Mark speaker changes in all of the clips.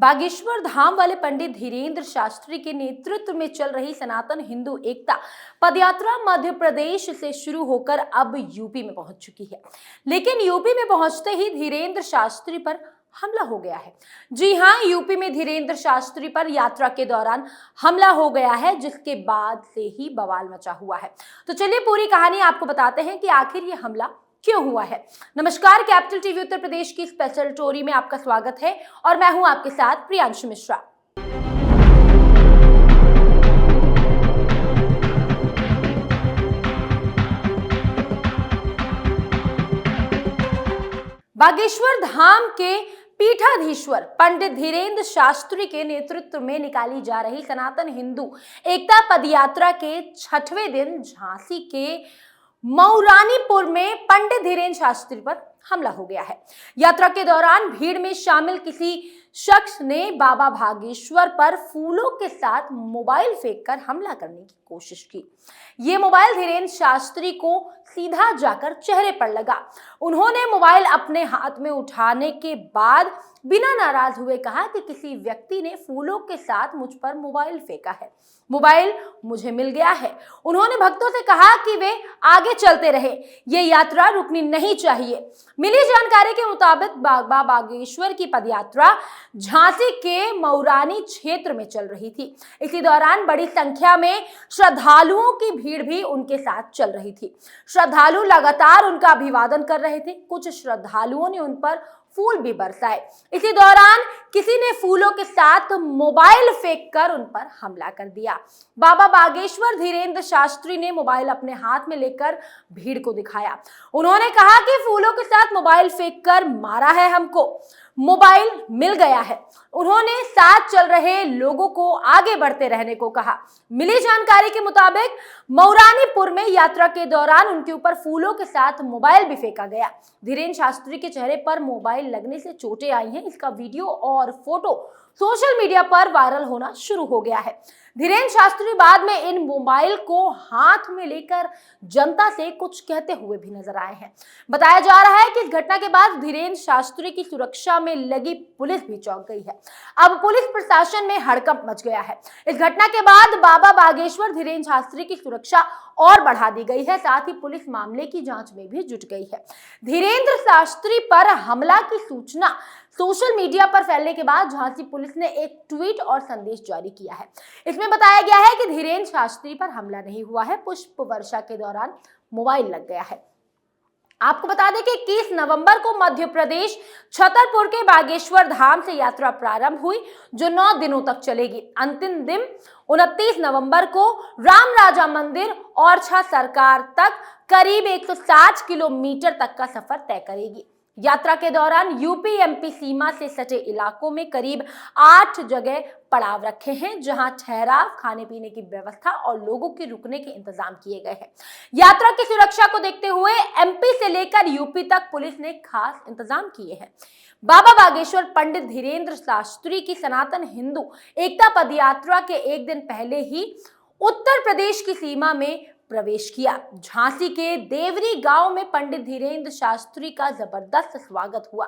Speaker 1: बागेश्वर धाम वाले पंडित धीरेन्द्र शास्त्री के नेतृत्व में चल रही सनातन हिंदू एकता पदयात्रा मध्य प्रदेश से शुरू होकर अब यूपी में पहुंच चुकी है। लेकिन यूपी में पहुंचते ही धीरेन्द्र शास्त्री पर हमला हो गया है। जी हां, यूपी में धीरेन्द्र शास्त्री पर यात्रा के दौरान हमला हो गया है, जिसके बाद से ही बवाल मचा हुआ है। तो चलिए पूरी कहानी आपको बताते हैं कि आखिर ये हमला क्यों हुआ है। नमस्कार, कैपिटल टीवी उत्तर प्रदेश की स्पेशल स्टोरी में आपका स्वागत है और मैं हूं आपके साथ प्रियांशु मिश्रा। बागेश्वर धाम के पीठाधीश्वर पंडित धीरेन्द्र शास्त्री के नेतृत्व में निकाली जा रही सनातन हिंदू एकता पदयात्रा के 6वें दिन झांसी के मऊरानीपुर में पंडित धीरेन्द्र शास्त्री पर हमला हो गया है। यात्रा के दौरान भीड़ में शामिल किसी शख्स ने बाबा बागेश्वर पर फूलों के साथ मोबाइल फेंककर हमला करने की कोशिश की। ये मोबाइल धीरेन्द्र शास्त्री को सीधा जाकर चेहरे पर लगा। उन्होंने मोबाइल अपने हाथ में उठाने के बाद बिना नाराज हुए कहा कि किसी व्यक्ति ने फूलों के साथ मुझ पर मोबाइल फेंका है, मोबाइल मुझे मिल गया है। उन्होंने भक्तों से कहा कि वे आगे चलते रहे, ये यात्रा रुकनी नहीं चाहिए। मिली जानकारी के मुताबिक बाबा बागेश्वर की पदयात्रा झांसी के मऊरानी क्षेत्र में चल रही थी। इसी दौरान बड़ी संख्या में श्रद्धालुओं की भीड़ भी उनके साथ चल रही थी। श्रद्धालु लगातार उनका अभिवादन कर रहे थे। कुछ श्रद्धालुओं ने उन पर फूल भी बरसाए। इसी दौरान किसी ने फूलों के साथ मोबाइल फेंककर उन पर हमला कर दिया। बाबा बागेश्वर धीरेन्द्र शास्त्री ने मोबाइल अपने हाथ में लेकर भीड़ को दिखाया। उन्होंने कहा कि फूलों के साथ मोबाइल फेंककर मारा है हमको, मोबाइल मिल गया है। उन्होंने साथ चल रहे लोगों को आगे बढ़ते रहने को कहा। मिली जानकारी के मुताबिक मऊरानीपुर में यात्रा के दौरान उनके ऊपर फूलों के साथ मोबाइल भी फेंका गया। धीरेन्द्र शास्त्री के चेहरे पर मोबाइल लगने से चोटें आई हैं। इसका वीडियो और फोटो सोशल मीडिया पर वायरल होना शुरू हो गया है। धीरेन्द्र शास्त्री बाद में इन मोबाइल को हाथ में लेकर जनता से कुछ कहते हुए भी नजर आए हैं। बताया जा रहा है कि इस घटना के बाद धीरेन्द्र शास्त्री की सुरक्षा में लगी पुलिस भी चौंक गई है। अब पुलिस प्रशासन में हड़कंप मच गया है। इस घटना के बाद बाबा बागेश्वर धीरेन्द्र शास्त्री की सुरक्षा और बढ़ा दी गई है। साथ ही पुलिस मामले की जांच में भी जुट गई है। धीरेन्द्र शास्त्री पर हमला की सूचना सोशल मीडिया पर फैलने के बाद झांसी पुलिस ने एक ट्वीट और संदेश जारी किया है। इसमें बताया गया है कि धीरेन्द्र शास्त्री पर हमला नहीं हुआ है, पुष्प वर्षा के दौरान मोबाइल लग गया है। आपको बता दें कि 21 नवंबर को मध्य प्रदेश छतरपुर के बागेश्वर धाम से यात्रा प्रारंभ हुई, जो 9 दिनों तक चलेगी। अंतिम दिन 29 नवंबर को राम राजा मंदिर और छह सरकार तक करीब 160 किलोमीटर तक का सफर तय करेगी। यात्रा के दौरान यूपी एमपी सीमा से सटे इलाकों में करीब 8 जगह पड़ाव रखे हैं, जहां ठहराव, खाने पीने की व्यवस्था और लोगों के रुकने के इंतजाम किए गए हैं। यात्रा की सुरक्षा को देखते हुए एमपी से लेकर यूपी तक पुलिस ने खास इंतजाम किए हैं। बाबा बागेश्वर पंडित धीरेन्द्र शास्त्री की सनातन हिंदू एकता पदयात्रा के एक दिन पहले ही उत्तर प्रदेश की सीमा में प्रवेश किया। झांसी के देवरी गांव में पंडित धीरेन्द्र शास्त्री का जबरदस्त स्वागत हुआ।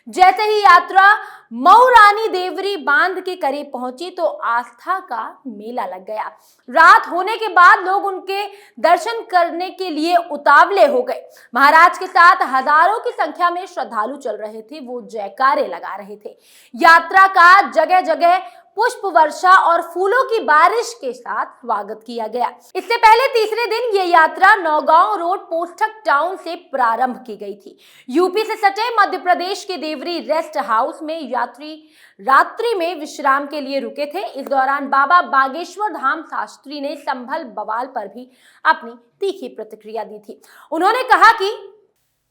Speaker 1: जैसे ही यात्रा मऊरानी देवरी बांध के करीब पहुंची तो आस्था का मेला लग गया। रात होने के बाद लोग उनके दर्शन करने के लिए उतावले हो गए। महाराज के साथ हजारों की संख्या में श्रद्धालु चल रहे थे। वो जयकारे लगा रहे थे। यात्रा का जगह जगह पुष्प वर्षा और फूलों की बारिश के साथ स्वागत किया गया। इससे पहले तीसरे दिन ये यात्रा नौगांव रोड पोस्टक टाउन से प्रारंभ की गई थी। यूपी से सटे मध्य प्रदेश के देवरी रेस्ट हाउस में यात्री रात्रि में विश्राम के लिए रुके थे। इस दौरान बाबा बागेश्वर धाम शास्त्री ने संभल बवाल पर भी अपनी तीखी प्रतिक्रिया दी थी। उन्होंने कहा कि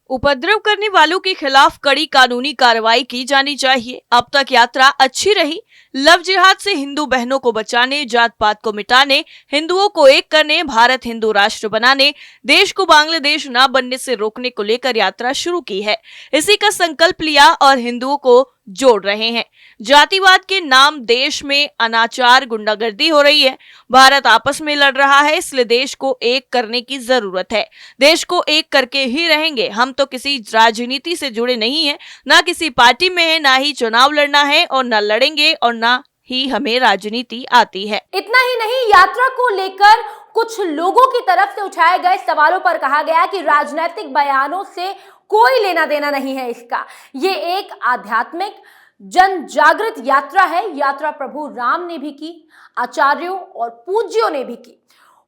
Speaker 2: उपद्रव करने वालों के खिलाफ कड़ी कानूनी कार्रवाई की जानी चाहिए। अब तक यात्रा अच्छी रही। लव जिहाद से हिंदू बहनों को बचाने, जात पात को मिटाने, हिंदुओं को एक करने, भारत हिंदू राष्ट्र बनाने, देश को बांग्लादेश न बनने से रोकने को लेकर यात्रा शुरू की है। इसी का संकल्प लिया और हिंदुओं को जोड़ रहे हैं। जातिवाद के नाम देश में अनाचार, गुंडागर्दी हो रही है। भारत आपस में लड़ रहा है, इसलिए देश को एक करने की जरूरत है। देश को एक करके ही रहेंगे। हम तो किसी राजनीति से जुड़े नहीं हैं, ना किसी पार्टी में है, ना ही चुनाव लड़ना है और ना लड़ेंगे और ना ही हमें राजनीति आती है।
Speaker 1: इतना ही नहीं, यात्रा को लेकर कुछ लोगों की तरफ से उठाए गए सवालों पर कहा गया कि राजनीतिक बयानों से कोई लेना देना नहीं है इसका। ये एक आध्यात्मिक जन जागृत यात्रा है। यात्रा प्रभु राम ने भी की, आचार्यों और पूज्यों ने भी की।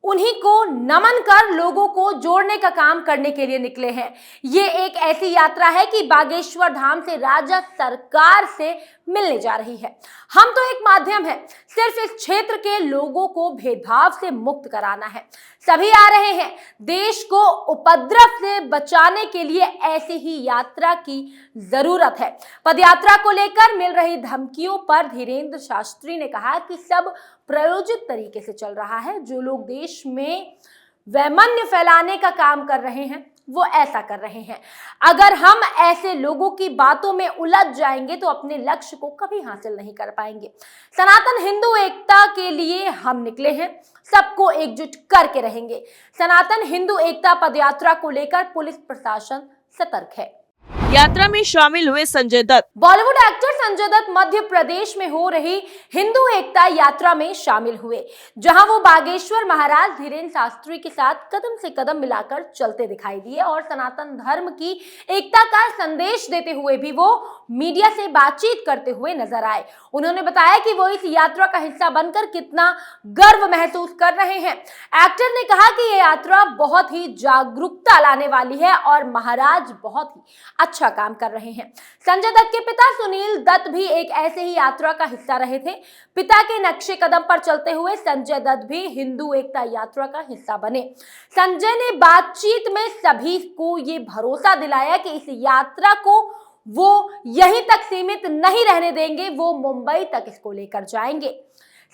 Speaker 1: उन्हीं को नमन कर लोगों को जोड़ने का काम करने के लिए निकले हैं। ये एक ऐसी यात्रा है कि बागेश्वर धाम से राज्य सरकार से मिलने जा रही है। हम तो एक माध्यम है, सिर्फ इस क्षेत्र के लोगों को भेदभाव से मुक्त कराना है। सभी आ रहे हैं। देश को उपद्रव से बचाने के लिए ऐसी ही यात्रा की जरूरत है। पदयात्रा को लेकर मिल रही धमकियों पर धीरेन्द्र शास्त्री ने कहा कि सब प्रायोजित तरीके से चल रहा है। जो लोग देश में वैमन्य फैलाने का काम कर रहे हैं वो ऐसा कर रहे हैं। अगर हम ऐसे लोगों की बातों में उलझ जाएंगे तो अपने लक्ष्य को कभी हासिल नहीं कर पाएंगे। सनातन हिंदू एकता के लिए हम निकले हैं, सबको एकजुट करके रहेंगे। सनातन हिंदू एकता पदयात्रा को लेकर पुलिस प्रशासन सतर्क है।
Speaker 2: यात्रा में शामिल हुए संजय दत्त।
Speaker 1: बॉलीवुड एक्टर संजय दत्त मध्य प्रदेश में हो रही हिंदू एकता यात्रा में शामिल हुए, जहां वो बागेश्वर महाराज धीरेन्द्र शास्त्री के साथ कदम से कदम मिलाकर चलते दिखाई दिए और सनातन धर्म की एकता का संदेश देते हुए भी वो मीडिया से बातचीत करते हुए नजर आए। उन्होंने बताया कि वो इस यात्रा का हिस्सा बनकर कितना गर्व महसूस कर रहे हैं। एक्टर ने कहा कि ये यात्रा बहुत ही जागरूकता लाने वाली है और महाराज बहुत ही अच्छा काम कर रहे हैं। संजय दत्त के पिता सुनील दत्त भी एक ऐसे ही यात्रा का हिस्सा रहे थे। पिता के नक्शे कदम पर चलते हुए संजय दत्त भी हिंदू एकता यात्रा का हिस्सा बने। संजय ने बातचीत में सभी को ये भरोसा दिलाया कि इस यात्रा को वो यहीं तक सीमित नहीं रहने देंगे, वो मुंबई तक इसको लेकर जाएंगे।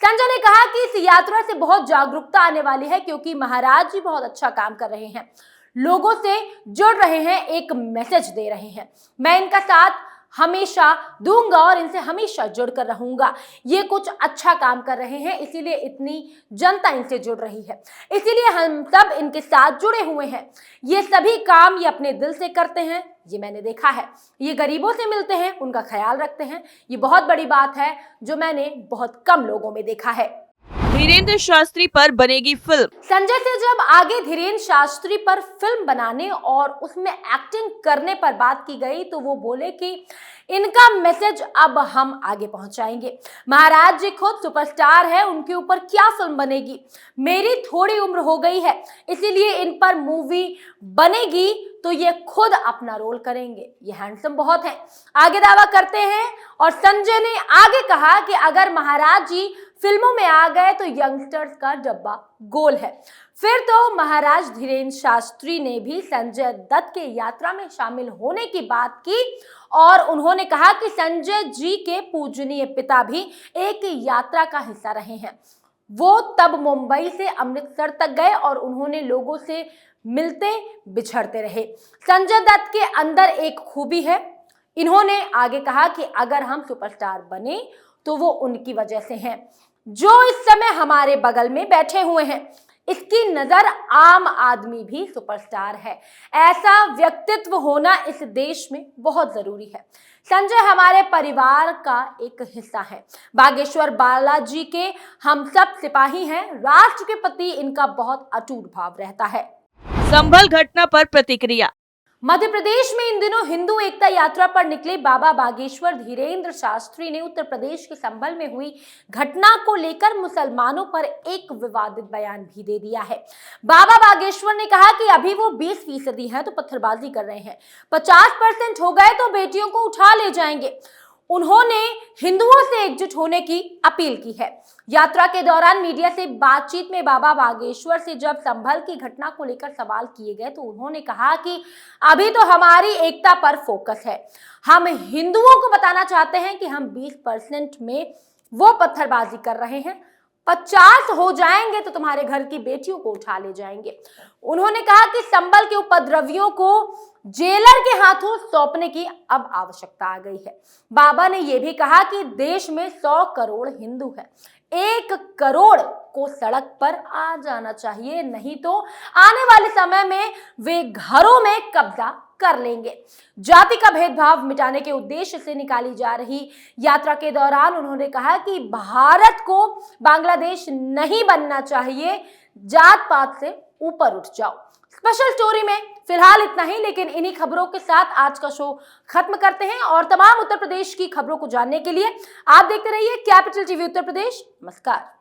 Speaker 1: संजय ने कहा कि इस यात्रा से बहुत जागरूकता आने वाली है क्योंकि महाराज जी बहुत अच्छा काम कर रहे हैं, लोगों से जुड़ रहे हैं, एक मैसेज दे रहे हैं। मैं इनका साथ हमेशा दूंगा और इनसे हमेशा जुड़कर रहूंगा। ये कुछ अच्छा काम कर रहे हैं, इसीलिए इतनी जनता इनसे जुड़ रही है, इसीलिए हम सब इनके साथ जुड़े हुए हैं। ये सभी काम ये अपने दिल से करते हैं, ये मैंने देखा है। ये गरीबों से मिलते हैं, उनका ख्याल रखते हैं। ये बहुत बड़ी बात है जो मैंने बहुत कम लोगों में देखा है।
Speaker 2: धीरेन्द्र शास्त्री पर बनेगी फिल्म।
Speaker 1: संजय से जब आगे धीरेन्द्र शास्त्री पर फिल्म बनाने और उसमें एक्टिंग करने पर बात की गई तो वो बोले कि इनका मैसेज अब हम आगे पहुंचाएंगे। महाराज जी खुद सुपरस्टार है, उनके ऊपर क्या फिल्म बनेगी। मेरी थोड़ी उम्र हो गई है, इसीलिए इन पर मूवी बनेगी तो ये खुद अपना रोल करेंगे। ये हैंडसम बहुत है, आगे दावा करते हैं। और संजय ने आगे कहा कि अगर महाराज जी फिल्मों में आ गए तो यंगस्टर्स का डब्बा गोल है। फिर तो महाराज धीरेन्द्र शास्त्री ने भी संजय दत्त के यात्रा में शामिल होने की बात की और उन्होंने कहा कि संजय जी के पूजनीय पिता भी एक यात्रा का हिस्सा रहे हैं। वो तब मुंबई से अमृतसर तक गए और उन्होंने लोगों से मिलते बिछड़ते रहे। संजय दत्त के अंदर एक खूबी है। इन्होंने आगे कहा कि अगर हम सुपरस्टार बने तो वो उनकी वजह से हैं, जो इस समय हमारे बगल में बैठे हुए हैं। इसकी नजर आम आदमी भी सुपरस्टार है। ऐसा व्यक्तित्व होना इस देश में बहुत जरूरी है। संजय हमारे परिवार का एक हिस्सा है। बागेश्वर बालाजी के हम सब सिपाही हैं। राष्ट्र के प्रति इनका बहुत अटूट भाव रहता है।
Speaker 2: संभल घटना पर प्रतिक्रिया।
Speaker 1: मध्य प्रदेश में इन दिनों हिंदू एकता यात्रा पर निकले बाबा बागेश्वर धीरेन्द्र शास्त्री ने उत्तर प्रदेश के संभल में हुई घटना को लेकर मुसलमानों पर एक विवादित बयान भी दे दिया है। बाबा बागेश्वर ने कहा कि अभी वो 20% है तो पत्थरबाजी कर रहे हैं, 50% हो गए तो बेटियों को उठा ले जाएंगे। उन्होंने हिंदुओं से एकजुट होने की अपील की है। यात्रा के दौरान मीडिया से बातचीत में बाबा बागेश्वर से जब संभल की घटना को लेकर सवाल किए गए तो उन्होंने कहा कि अभी तो हमारी एकता पर फोकस है। हम हिंदुओं को बताना चाहते हैं कि हम 20% में वो पत्थरबाजी कर रहे हैं, 50 हो जाएंगे तो तुम्हारे घर की बेटियों को उठा ले जाएंगे। उन्होंने कहा कि संबल के उपद्रवियों को जेलर के हाथों सौंपने की अब आवश्यकता आ गई है। बाबा ने यह भी कहा कि देश में 100 करोड़ हिंदू है, 1 करोड़ को सड़क पर आ जाना चाहिए, नहीं तो आने वाले समय में वे घरों में कब्जा कर लेंगे। जाति का भेदभाव मिटाने के उद्देश्य से निकाली जा रही यात्रा के दौरान उन्होंने कहा कि भारत को बांग्लादेश नहीं बनना चाहिए, जात पात से ऊपर उठ जाओ। स्पेशल स्टोरी में फिलहाल इतना ही, लेकिन इन्हीं खबरों के साथ आज का शो खत्म करते हैं और तमाम उत्तर प्रदेश की खबरों को जानने के लिए आप देखते रहिए कैपिटल टीवी उत्तर प्रदेश। नमस्कार।